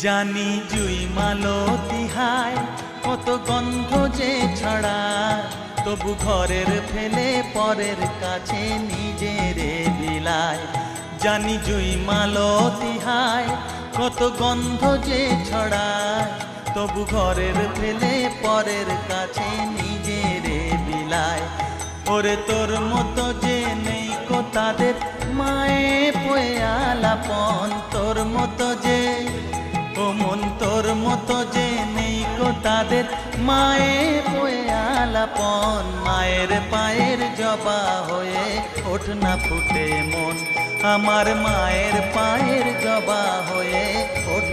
জানি জুই মালতী হায় কত গন্ধ যে ছড়ায়, তবু ঘরের ফেলে পরের কাছে নিজেরে বিলায়। জানি জুই মালতী হায় কত গন্ধ যে ছড়ায়, তবু ঘরের ফেলে পরের কাছে নিজেরে বিলায়। ওরে তোর মতো যে নেই কো তাদের মায়ে পয়ে আলাপন, তোর মতো যে ও মন তোর মতো যে নেই কো তাদের মায়ে পয়ে আলাপন। মায়ের পায়ের জবা হয়ে ওঠ না ফুটে মন, আমার মায়ের পায়ের জবা হয়ে ওঠ